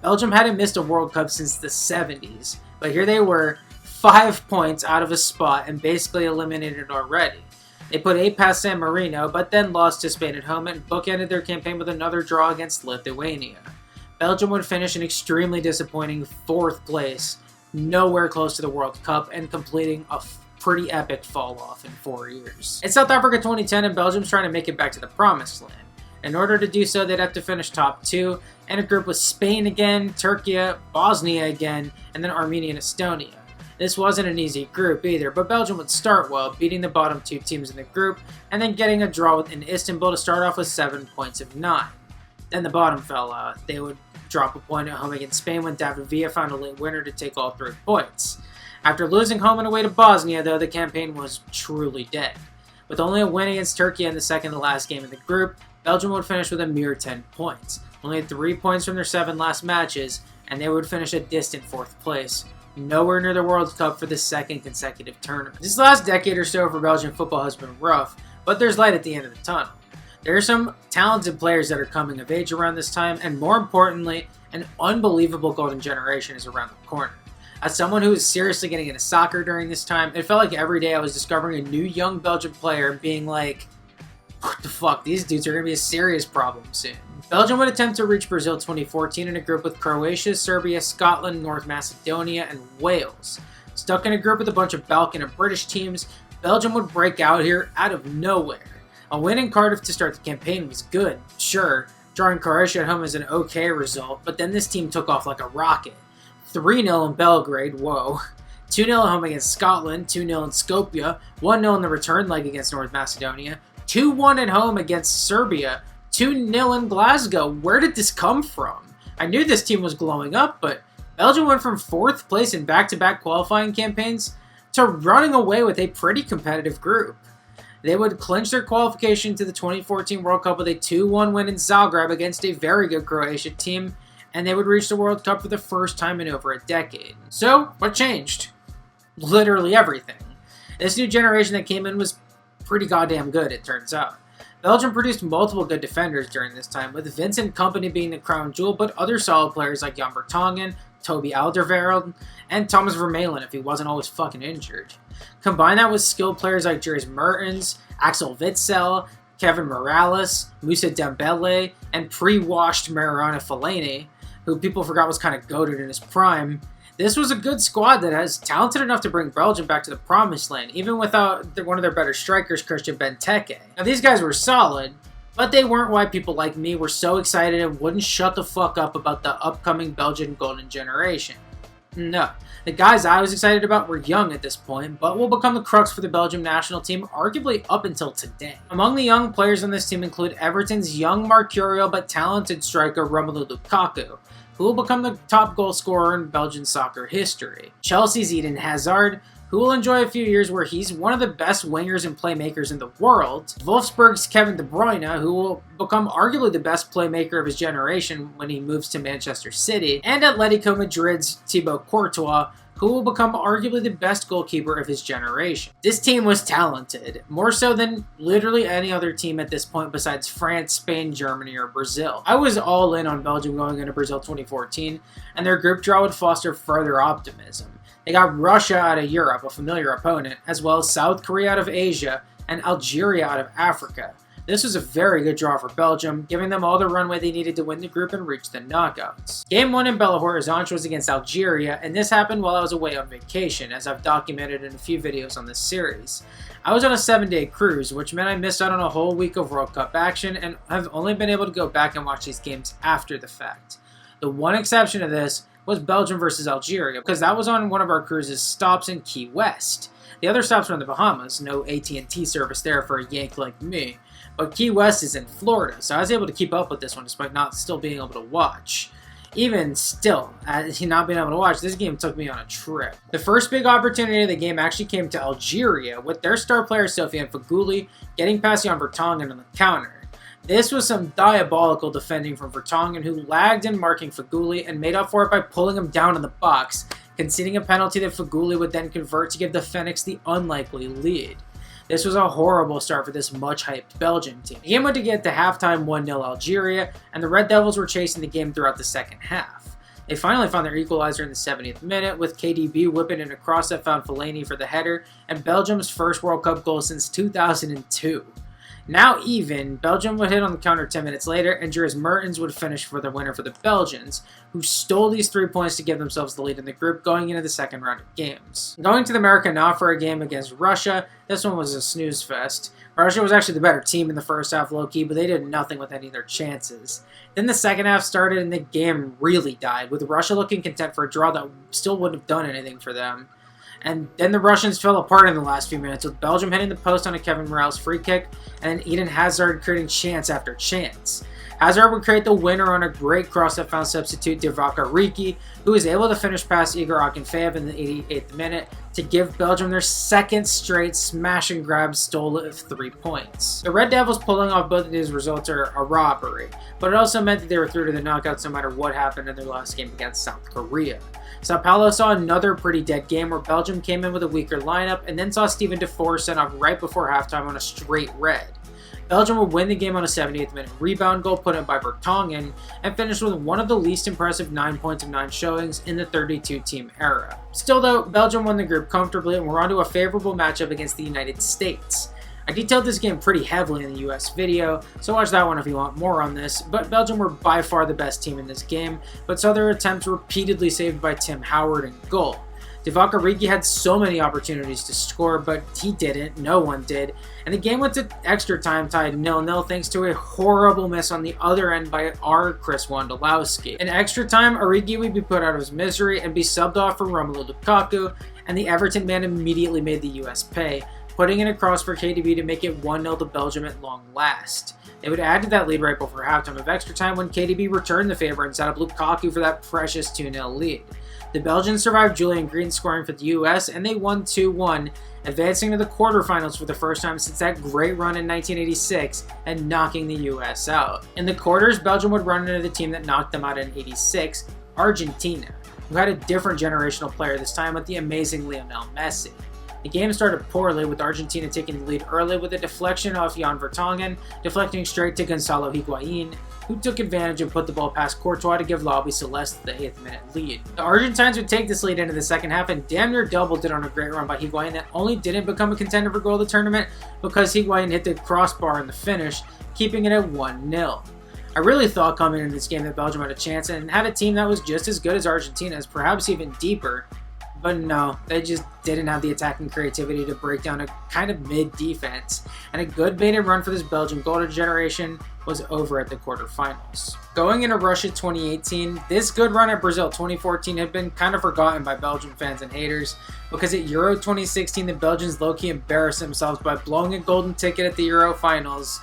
Belgium hadn't missed a World Cup since the 70s, but here they were, 5 points out of a spot and basically eliminated already. They put 8 past San Marino, but then lost to Spain at home and bookended their campaign with another draw against Lithuania. Belgium would finish in extremely disappointing 4th place, nowhere close to the World Cup, and completing a pretty epic fall-off in 4 years. It's South Africa 2010, and Belgium's trying to make it back to the promised land. In order to do so, they'd have to finish top 2, and a group with Spain again, Turkey, Bosnia again, and then Armenia and Estonia. This wasn't an easy group either, but Belgium would start well, beating the bottom 2 teams in the group, and then getting a draw in Istanbul to start off with 7 points of 9. Then the bottom fell out. They would drop a point at home against Spain when David Villa found a late winner to take all 3 points. After losing home and away to Bosnia, though, the campaign was truly dead. With only a win against Turkey in the second to last game in the group, Belgium would finish with a mere 10 points. Only 3 points from their 7 last matches, and they would finish a distant 4th place. Nowhere near the World Cup for the 2nd consecutive tournament. This last decade or so for Belgian football has been rough, but there's light at the end of the tunnel. There are some talented players that are coming of age around this time, and more importantly, an unbelievable golden generation is around the corner. As someone who was seriously getting into soccer during this time, it felt like every day I was discovering a new young Belgian player and being like, what the fuck, these dudes are going to be a serious problem soon. Belgium would attempt to reach Brazil 2014 in a group with Croatia, Serbia, Scotland, North Macedonia, and Wales. Stuck in a group with a bunch of Balkan and British teams, Belgium would break out here out of nowhere. A win in Cardiff to start the campaign was good, sure. Drawing Croatia at home is an okay result, but then this team took off like a rocket. 3-0 in Belgrade, whoa. 2-0 at home against Scotland, 2-0 in Skopje, 1-0 in the return leg against North Macedonia, 2-1 at home against Serbia, 2-0 in Glasgow. Where did this come from? I knew this team was glowing up, but Belgium went from 4th place in back-to-back qualifying campaigns to running away with a pretty competitive group. They would clinch their qualification to the 2014 World Cup with a 2-1 win in Zagreb against a very good Croatian team, and they would reach the World Cup for the first time in over a decade. So, what changed? Literally everything. This new generation that came in was pretty goddamn good, it turns out. Belgium produced multiple good defenders during this time, with Vincent Kompany being the crown jewel, but other solid players like Jan Vertonghen, Toby Alderweireld, and Thomas Vermaelen if he wasn't always fucking injured. Combine that with skilled players like Dries Mertens, Axel Witsel, Kevin Morales, Moussa Dembele, and pre-washed Marouane Fellaini, who people forgot was kind of goated in his prime. This was a good squad that has talented enough to bring Belgium back to the promised land, even without one of their better strikers, Christian Benteke. Now, these guys were solid, but they weren't why people like me were so excited and wouldn't shut the fuck up about the upcoming Belgian golden generation. No. The guys I was excited about were young at this point, but will become the crux for the Belgium national team arguably up until today. Among the young players on this team include Everton's young mercurial but talented striker Romelu Lukaku, who will become the top goal scorer in Belgian soccer history. Chelsea's Eden Hazard, who will enjoy a few years where he's one of the best wingers and playmakers in the world. Wolfsburg's Kevin De Bruyne, who will become arguably the best playmaker of his generation when he moves to Manchester City. And Atletico Madrid's Thibaut Courtois, who will become arguably the best goalkeeper of his generation. This team was talented, more so than literally any other team at this point besides France, Spain, Germany, or Brazil. I was all in on Belgium going into Brazil 2014, and their group draw would foster further optimism. They got Russia out of Europe, a familiar opponent, as well as South Korea out of Asia and Algeria out of Africa. This was a very good draw for Belgium, giving them all the runway they needed to win the group and reach the knockouts. Game 1 in Belo Horizonte was against Algeria, and this happened while I was away on vacation, as I've documented in a few videos on this series. I was on a 7-day cruise, which meant I missed out on a whole week of World Cup action, and have only been able to go back and watch these games after the fact. The one exception to this was Belgium versus Algeria, because that was on one of our cruise's stops in Key West. The other stops were in the Bahamas, no AT&T service there for a Yank like me, but Key West is in Florida, so I was able to keep up with this one despite not still being able to watch. Even still, not being able to watch, this game took me on a trip. The first big opportunity of the game actually came to Algeria, with their star player Sofiane Feghouli getting past Jan Vertonghen on the counter. This was some diabolical defending from Vertonghen, who lagged in marking Feghouli and made up for it by pulling him down in the box, conceding a penalty that Feghouli would then convert to give the Phoenix the unlikely lead. This was a horrible start for this much-hyped Belgian team. The game went to get to halftime 1-0 Algeria, and the Red Devils were chasing the game throughout the second half. They finally found their equalizer in the 70th minute, with KDB whipping in a cross that found Fellaini for the header, and Belgium's first World Cup goal since 2002. Now even, Belgium would hit on the counter 10 minutes later, and Dries Mertens would finish for the winner for the Belgians, who stole these 3 points to give themselves the lead in the group going into the second round of games. Going to the Maracanã for a game against Russia, this one was a snooze fest. Russia was actually the better team in the first half low-key, but they did nothing with any of their chances. Then the second half started and the game really died, with Russia looking content for a draw that still wouldn't have done anything for them. And then the Russians fell apart in the last few minutes, with Belgium hitting the post on a Kevin Morales free kick, and then Eden Hazard creating chance after chance. Hazard would create the winner on a great cross that found substitute Divock Origi, who was able to finish past Igor Akinfeev in the 88th minute to give Belgium their second straight smash and grab stole of 3 points. The Red Devils pulling off both of these results are a robbery, but it also meant that they were through to the knockouts no matter what happened in their last game against South Korea. Sao Paulo saw another pretty dead game where Belgium came in with a weaker lineup and then saw Steven Defour sent off right before halftime on a straight red. Belgium would win the game on a 78th minute rebound goal put in by Vertonghen and finished with one of the least impressive 9 points of 9 showings in the 32-team era. Still though, Belgium won the group comfortably and were on to a favorable matchup against the United States. I detailed this game pretty heavily in the US video, so watch that one if you want more on this, but Belgium were by far the best team in this game, but saw their attempts repeatedly saved by Tim Howard in goal. Divock Origi had so many opportunities to score, but he didn't, no one did, and the game went to extra time tied 0-0 thanks to a horrible miss on the other end by our Chris Wondolowski. In extra time, Origi would be put out of his misery and be subbed off for Romelu Lukaku, and the Everton man immediately made the US pay, putting in a cross for KDB to make it 1-0 to Belgium at long last. They would add to that lead right before halftime of extra time when KDB returned the favor and set up Lukaku for that precious 2-0 lead. The Belgians survived Julian Green scoring for the US, and they won 2-1, advancing to the quarterfinals for the first time since that great run in 1986 and knocking the US out. In the quarters, Belgium would run into the team that knocked them out in '86, Argentina, who had a different generational player this time with the amazing Lionel Messi. The game started poorly, with Argentina taking the lead early with a deflection off Jan Vertonghen, deflecting straight to Gonzalo Higuain, who took advantage and put the ball past Courtois to give Lobby Celeste the 8th minute lead. The Argentines would take this lead into the second half and damn near doubled it on a great run by Higuain that only didn't become a contender for goal of the tournament because Higuain hit the crossbar in the finish, keeping it at 1-0. I really thought coming into this game that Belgium had a chance and had a team that was just as good as Argentina's, perhaps even deeper, But no, they just didn't have the attacking creativity to break down a kind of mid-defense, and a good baited run for this Belgian golden generation was over at the quarterfinals. Going into Russia 2018, this good run at Brazil 2014 had been kind of forgotten by Belgian fans and haters, because at Euro 2016 the Belgians low-key embarrassed themselves by blowing a golden ticket at the Euro finals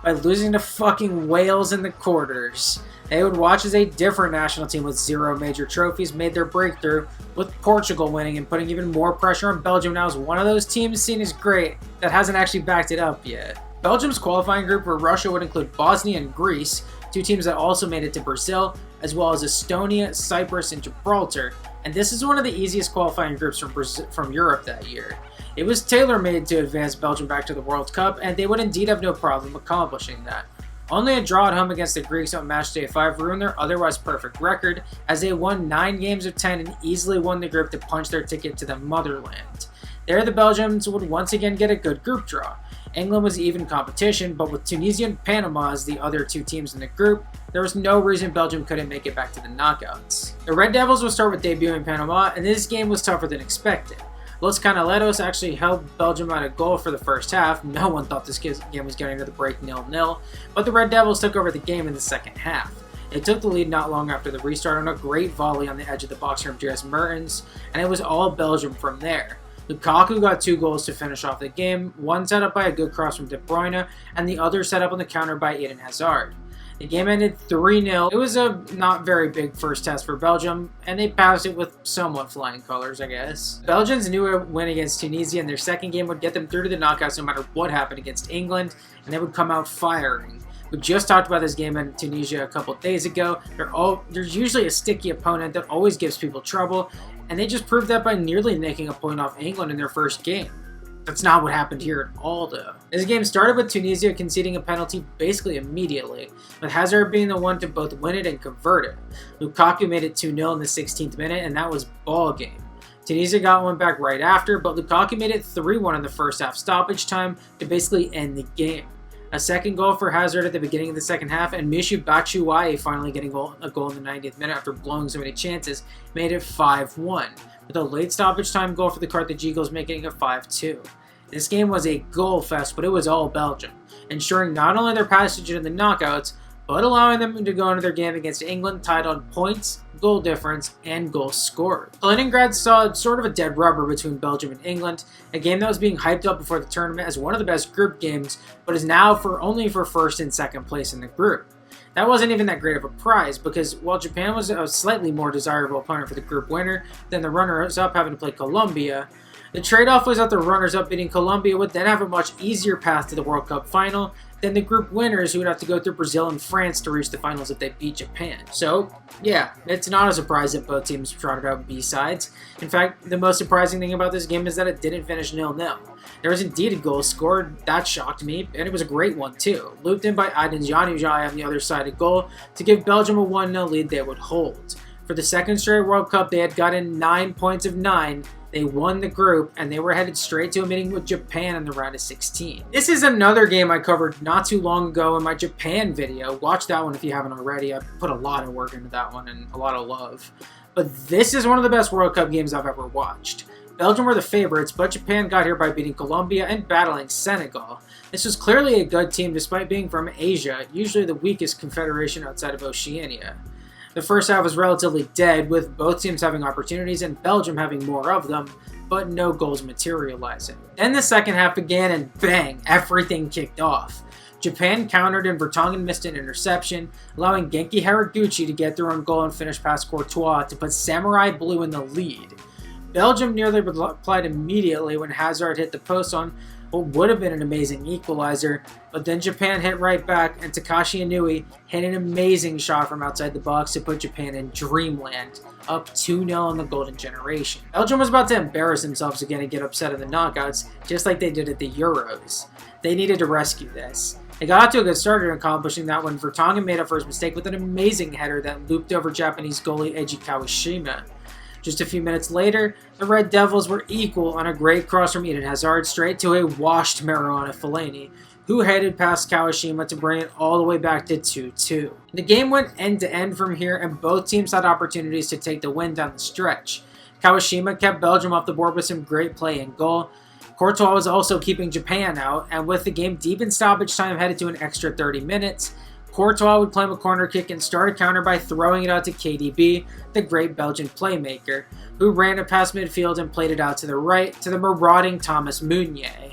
by losing to fucking Wales in the quarters. They would watch as a different national team with 0 major trophies made their breakthrough, with Portugal winning and putting even more pressure on Belgium now as one of those teams seen as great that hasn't actually backed it up yet. Belgium's qualifying group for Russia would include Bosnia and Greece, 2 teams that also made it to Brazil, as well as Estonia, Cyprus, and Gibraltar, and this is one of the easiest qualifying groups from Europe that year. It was tailor-made to advance Belgium back to the World Cup, and they would indeed have no problem accomplishing that. Only a draw at home against the Greeks on matchday 5 ruined their otherwise perfect record, as they won 9 games of 10 and easily won the group to punch their ticket to the motherland. There, the Belgians would once again get a good group draw. England was even competition, but with Tunisia and Panama as the other 2 teams in the group, there was no reason Belgium couldn't make it back to the knockouts. The Red Devils would start with debuting Panama, and this game was tougher than expected. Los Canaleros actually held Belgium at a goal for the first half. No one thought this game was getting to the break 0-0, but the Red Devils took over the game in the second half. They took the lead not long after the restart on a great volley on the edge of the box from Dries Mertens, and it was all Belgium from there. Lukaku got 2 goals to finish off the game, one set up by a good cross from De Bruyne, and the other set up on the counter by Eden Hazard. The game ended 3-0. It was a not very big first test for Belgium, and they passed it with somewhat flying colors, I guess. Belgians knew a win against Tunisia, and their second game would get them through to the knockouts no matter what happened against England, and they would come out firing. We just talked about this game in Tunisia a couple days ago. There's usually a sticky opponent that always gives people trouble, and they just proved that by nearly making a point off England in their first game. That's not what happened here at all, though. This game started with Tunisia conceding a penalty basically immediately, with Hazard being the one to both win it and convert it. Lukaku made it 2-0 in the 16th minute, and that was ball game. Tunisia got one back right after, but Lukaku made it 3-1 in the first half stoppage time to basically end the game. A second goal for Hazard at the beginning of the second half, and Michy Batshuayi finally getting a goal in the 90th minute after blowing so many chances, made it 5-1, with a late stoppage time goal for the Carthage Eagles making it 5-2. This game was a goal fest, but it was all Belgium, ensuring not only their passage into the knockouts, but allowing them to go into their game against England tied on points, goal difference, and goals scored. Kaliningrad saw sort of a dead rubber between Belgium and England, a game that was being hyped up before the tournament as one of the best group games, but is now only for first and second place in the group. That wasn't even that great of a prize, because while Japan was a slightly more desirable opponent for the group winner than the runners-up having to play Colombia, the trade-off was that the runners-up beating Colombia would then have a much easier path to the World Cup final than the group winners who would have to go through Brazil and France to reach the finals if they beat Japan. So, yeah, it's not a surprise that both teams trotted out B-sides. In fact, the most surprising thing about this game is that it didn't finish 0-0. There was indeed a goal scored, that shocked me, and it was a great one too. Looped in by Aydin Januzaj on the other side of goal to give Belgium a 1-0 lead they would hold. For the second straight World Cup, they had gotten 9 points of 9. They won the group, and they were headed straight to a meeting with Japan in the round of 16. This is another game I covered not too long ago in my Japan video. Watch that one if you haven't already. I put a lot of work into that one and a lot of love. But this is one of the best World Cup games I've ever watched. Belgium were the favorites, but Japan got here by beating Colombia and battling Senegal. This was clearly a good team despite being from Asia, usually the weakest confederation outside of Oceania. The first half was relatively dead, with both teams having opportunities and Belgium having more of them, but no goals materializing. Then the second half began and bang, everything kicked off. Japan countered and Vertonghen missed an interception, allowing Genki Haraguchi to get through on goal and finish past Courtois to put Samurai Blue in the lead. Belgium nearly replied immediately when Hazard hit the post on what would have been an amazing equalizer, but then Japan hit right back and Takashi Inui hit an amazing shot from outside the box to put Japan in dreamland, up 2-0 in the Golden Generation. Belgium was about to embarrass themselves again and get upset in the knockouts, just like they did at the Euros. They needed to rescue this. They got out to a good start in accomplishing that when Vertonghen made up for his mistake with an amazing header that looped over Japanese goalie Eiji Kawashima. Just a few minutes later, the Red Devils were equal on a great cross from Eden Hazard straight to a washed Marouane Fellaini, who headed past Kawashima to bring it all the way back to 2-2. The game went end to end from here, and both teams had opportunities to take the win down the stretch. Kawashima kept Belgium off the board with some great play and goal. Courtois was also keeping Japan out, and with the game deep in stoppage time headed to an extra 30 minutes, Courtois would claim a corner kick and start a counter by throwing it out to KDB, the great Belgian playmaker, who ran it past midfield and played it out to the right to the marauding Thomas Meunier.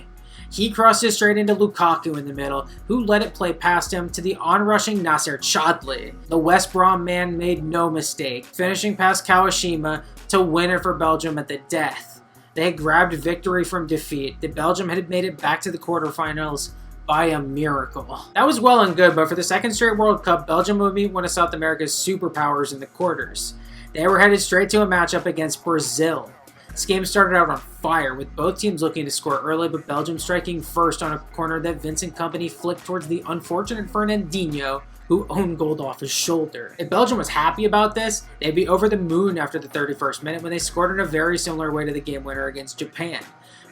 He crossed it straight into Lukaku in the middle, who let it play past him to the onrushing Nasser Chadli. The West Brom man made no mistake, finishing past Kawashima to win it for Belgium at the death. They had grabbed victory from defeat. The Belgium had made it back to the quarterfinals by a miracle. That was well and good, but for the second straight World Cup, Belgium would meet one of South America's superpowers in the quarters. They were headed straight to a matchup against Brazil. This game started out on fire, with both teams looking to score early, but Belgium striking first on a corner that Vincent Kompany flicked towards the unfortunate Fernandinho, who owned goal off his shoulder. If Belgium was happy about this, they'd be over the moon after the 31st minute when they scored in a very similar way to the game winner against Japan.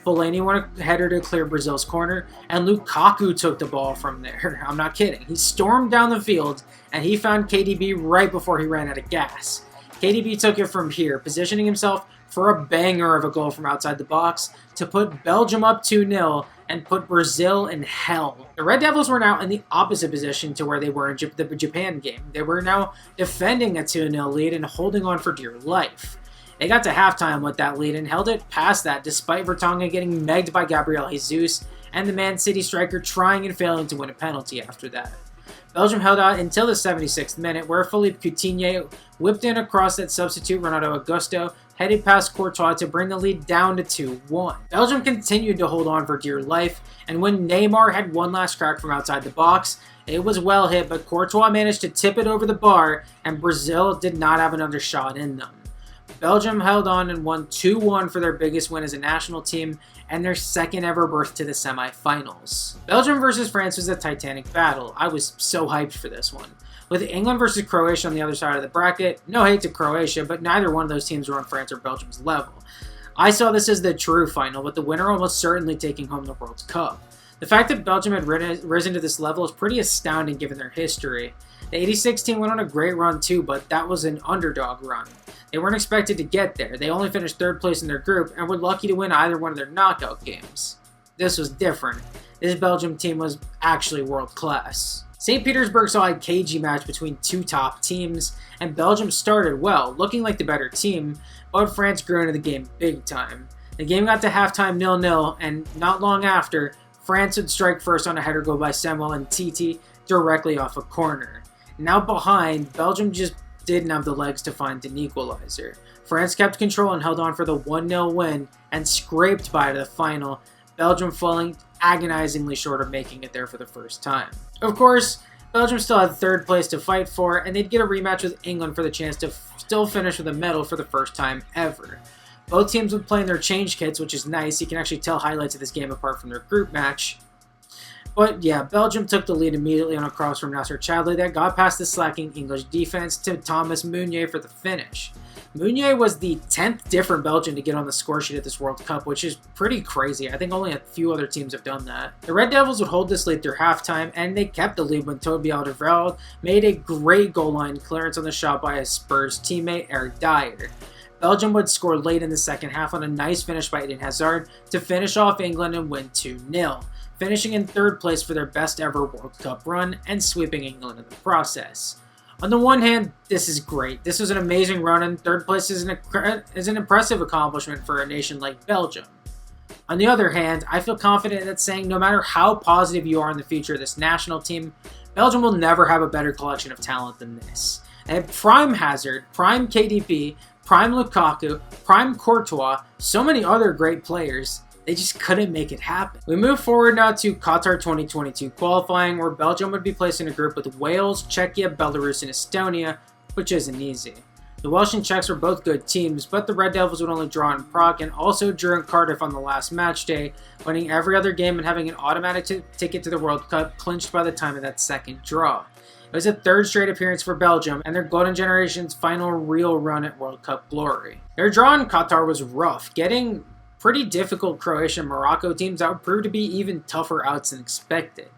Fellaini won a header to clear Brazil's corner, and Lukaku took the ball from there. I'm not kidding. He stormed down the field, and he found KDB right before he ran out of gas. KDB took it from here, positioning himself for a banger of a goal from outside the box to put Belgium up 2-0 and put Brazil in hell. The Red Devils were now in the opposite position to where they were in the Japan game. They were now defending a 2-0 lead and holding on for dear life. They got to halftime with that lead and held it past that despite Vertonghen getting megged by Gabriel Jesus and the Man City striker trying and failing to win a penalty after that. Belgium held out until the 76th minute, where Philippe Coutinho whipped in across that substitute Ronaldo Augusto, headed past Courtois to bring the lead down to 2-1. Belgium continued to hold on for dear life, and when Neymar had one last crack from outside the box, it was well hit, but Courtois managed to tip it over the bar, and Brazil did not have another shot in them. Belgium held on and won 2-1 for their biggest win as a national team and their second ever berth to the semifinals. Belgium versus France was a titanic battle. I was so hyped for this one. With England versus Croatia on the other side of the bracket, no hate to Croatia, but neither one of those teams were on France or Belgium's level. I saw this as the true final, with the winner almost certainly taking home the World Cup. The fact that Belgium had risen to this level is pretty astounding given their history. The 86 team went on a great run too, but that was an underdog run. They weren't expected to get there. They only finished third place in their group and were lucky to win either one of their knockout games. This was different. This Belgium team was actually world class. St. Petersburg saw a cagey match between two top teams, and Belgium started well, looking like the better team, but France grew into the game big time. The game got to halftime 0-0, and not long after, France would strike first on a header goal by Samuel Umtiti directly off a corner. Now behind, Belgium just didn't have the legs to find an equalizer. France kept control and held on for the 1-0 win and scraped by to the final, Belgium falling agonizingly short of making it there for the first time. Of course, Belgium still had third place to fight for, and they'd get a rematch with England for the chance to still finish with a medal for the first time ever. Both teams would play in their change kits, which is nice. You can actually tell highlights of this game apart from their group match. But yeah, Belgium took the lead immediately on a cross from Nasser Chadli that got past the slacking English defense to Thomas Meunier for the finish. Meunier was the 10th different Belgian to get on the score sheet at this World Cup, which is pretty crazy. I think only a few other teams have done that. The Red Devils would hold this lead through halftime, and they kept the lead when Toby Alderweireld made a great goal line clearance on the shot by his Spurs teammate Eric Dyer. Belgium would score late in the second half on a nice finish by Eden Hazard to finish off England and win 2-0. Finishing in third place for their best ever World Cup run and sweeping England in the process. On the one hand, this is great. This was an amazing run, and third place is an impressive accomplishment for a nation like Belgium. On the other hand, I feel confident that saying no matter how positive you are in the future of this national team, Belgium will never have a better collection of talent than this. They have prime Hazard, prime KDB, prime Lukaku, prime Courtois, so many other great players. They just couldn't make it happen. We move forward now to Qatar 2022 qualifying, where Belgium would be placed in a group with Wales, Czechia, Belarus, and Estonia, which isn't easy. The Welsh and Czechs were both good teams, but the Red Devils would only draw in Prague and also drew in Cardiff on the last match day, winning every other game and having an automatic ticket to the World Cup clinched by the time of that second draw. It was a third straight appearance for Belgium and their golden generation's final real run at World Cup glory. Their draw in Qatar was rough, getting pretty difficult Croatia and Morocco teams that would prove to be even tougher outs than expected.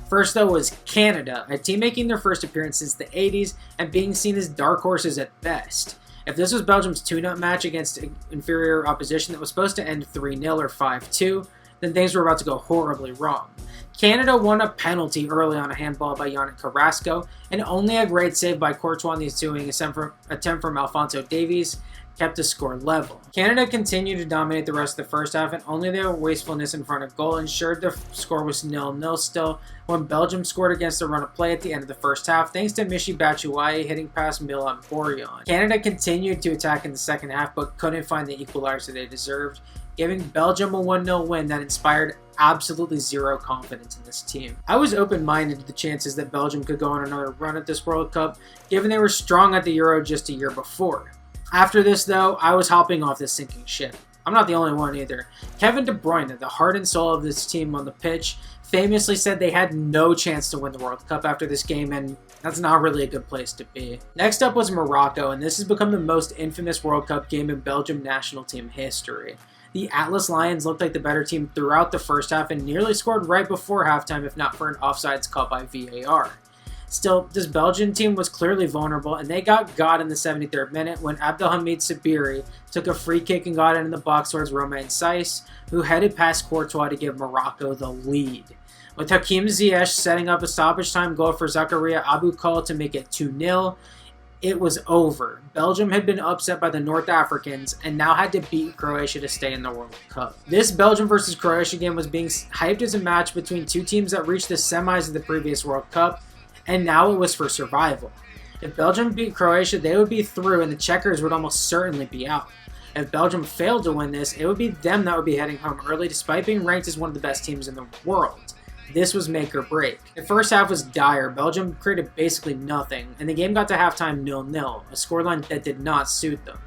First though was Canada, a team making their first appearance since the 80s and being seen as dark horses at best. If this was Belgium's tune-up match against inferior opposition that was supposed to end 3-0 or 5-2, then things were about to go horribly wrong. Canada won a penalty early on a handball by Yannick Carrasco, and only a great save by Courtois in the ensuing attempt from Alphonso Davies kept the score level. Canada continued to dominate the rest of the first half, and only their wastefulness in front of goal ensured the score was 0-0 still when Belgium scored against the run of play at the end of the first half thanks to Michy Batshuayi hitting past Milan Borjan. Canada continued to attack in the second half but couldn't find the equalizer they deserved, giving Belgium a 1-0 win that inspired absolutely zero confidence in this team. I was open-minded to the chances that Belgium could go on another run at this World Cup, given they were strong at the Euro just a year before. After this, though, I was hopping off this sinking ship. I'm not the only one either. Kevin De Bruyne, the heart and soul of this team on the pitch, famously said they had no chance to win the World Cup after this game, and that's not really a good place to be. Next up was Morocco, and this has become the most infamous World Cup game in Belgium national team history. The Atlas Lions looked like the better team throughout the first half and nearly scored right before halftime if not for an offsides call by VAR. Still, this Belgian team was clearly vulnerable, and they got in the 73rd minute when Abdelhamid Sabiri took a free kick and got it in the box towards Romain Saiss, who headed past Courtois to give Morocco the lead. With Hakim Ziyech setting up a stoppage time goal for Zakaria Aboukal to make it 2-0, it was over. Belgium had been upset by the North Africans and now had to beat Croatia to stay in the World Cup. This Belgium versus Croatia game was being hyped as a match between two teams that reached the semis of the previous World Cup, and now it was for survival. If Belgium beat Croatia, they would be through and the Checkers would almost certainly be out. If Belgium failed to win this, it would be them that would be heading home early despite being ranked as one of the best teams in the world. This was make or break. The first half was dire. Belgium created basically nothing, and the game got to halftime 0-0, a scoreline that did not suit them.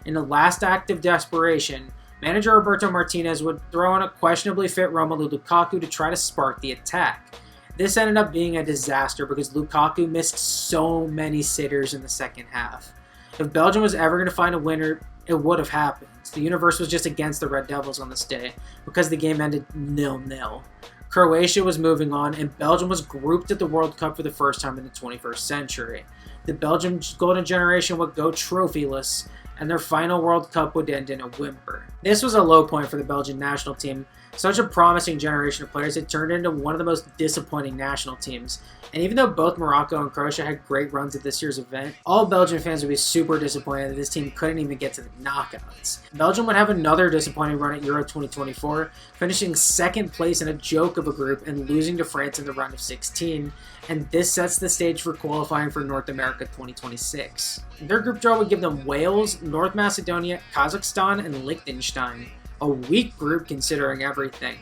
In the last act of desperation, manager Roberto Martinez would throw in a questionably fit Romelu Lukaku to try to spark the attack. This ended up being a disaster because Lukaku missed so many sitters in the second half. If Belgium was ever going to find a winner, it would have happened. The universe was just against the Red Devils on this day because the game ended 0-0. Croatia was moving on, and Belgium was grouped at the World Cup for the first time in the 21st century. The Belgian golden generation would go trophyless, and their final World Cup would end in a whimper. This was a low point for the Belgian national team. Such a promising generation of players had turned into one of the most disappointing national teams. And even though both Morocco and Croatia had great runs at this year's event, all Belgian fans would be super disappointed that this team couldn't even get to the knockouts. Belgium would have another disappointing run at Euro 2024, finishing second place in a joke of a group and losing to France in the round of 16, and this sets the stage for qualifying for North America 2026. Their group draw would give them Wales, North Macedonia, Kazakhstan, and Liechtenstein. A weak group considering everything.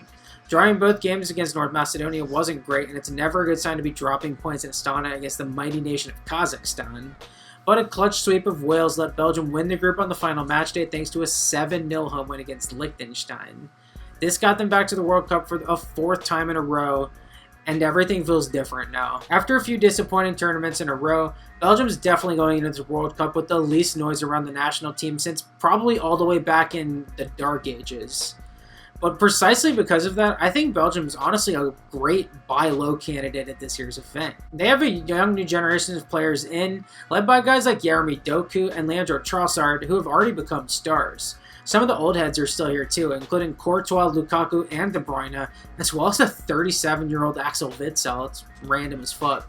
Drawing both games against North Macedonia wasn't great, and it's never a good sign to be dropping points in Astana against the mighty nation of Kazakhstan. But a clutch sweep of Wales let Belgium win the group on the final match day thanks to a 7-0 home win against Liechtenstein. This got them back to the World Cup for a fourth time in a row, and everything feels different now. After a few disappointing tournaments in a row, Belgium's definitely going into this World Cup with the least noise around the national team since probably all the way back in the Dark Ages. But precisely because of that, I think Belgium's honestly a great buy low candidate at this year's event. They have a young new generation of players in, led by guys like Jeremy Doku and Leandro Trossard, who have already become stars. Some of the old heads are still here too, including Courtois, Lukaku, and De Bruyne, as well as a 37-year-old Axel Witsel. It's random as fuck.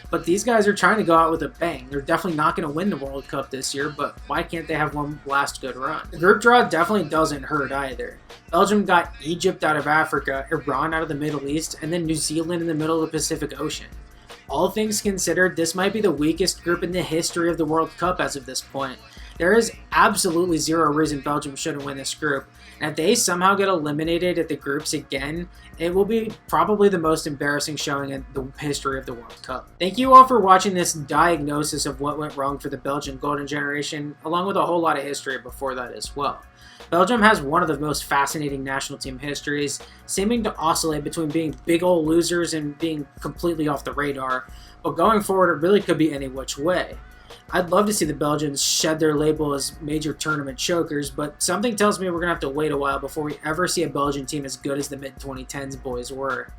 But these guys are trying to go out with a bang. They're definitely not going to win the World Cup this year, but why can't they have one last good run? The group draw definitely doesn't hurt either. Belgium got Egypt out of Africa, Iran out of the Middle East, and then New Zealand in the middle of the Pacific Ocean. All things considered, this might be the weakest group in the history of the World Cup as of this point. There is absolutely zero reason Belgium shouldn't win this group, and if they somehow get eliminated at the groups again, it will be probably the most embarrassing showing in the history of the World Cup. Thank you all for watching this diagnosis of what went wrong for the Belgian golden generation, along with a whole lot of history before that as well. Belgium has one of the most fascinating national team histories, seeming to oscillate between being big old losers and being completely off the radar, but going forward it really could be any which way. I'd love to see the Belgians shed their label as major tournament chokers, but something tells me we're going to have to wait a while before we ever see a Belgian team as good as the mid-2010s boys were.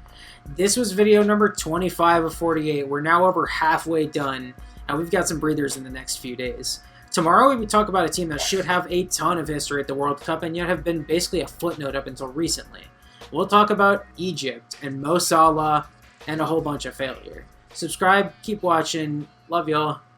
This was video number 25 of 48. We're now over halfway done, and we've got some breathers in the next few days. Tomorrow we talk about a team that should have a ton of history at the World Cup and yet have been basically a footnote up until recently. We'll talk about Egypt and Mo Salah and a whole bunch of failure. Subscribe, keep watching, love y'all.